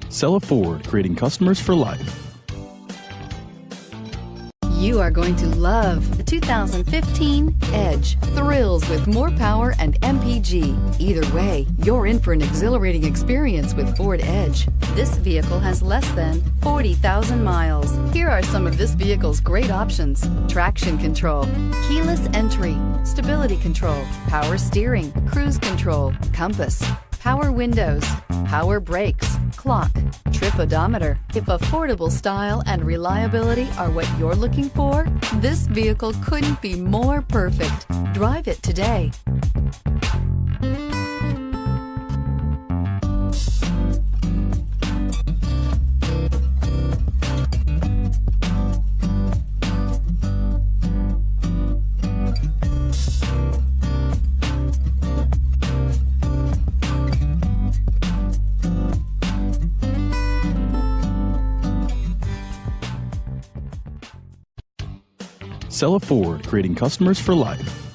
Cella Ford, creating customers for life. You are going to love the 2015 Edge. Thrills with more power and MPG. Either way, you're in for an exhilarating experience with Ford Edge. This vehicle has less than 40,000 miles. Here are some of this vehicle's great options: traction control, keyless entry, stability control, power steering, cruise control, compass, power windows, power brakes, clock, trip odometer. If affordable style and reliability are what you're looking for, this vehicle couldn't be more perfect. Drive it today. Cella Ford, creating customers for life.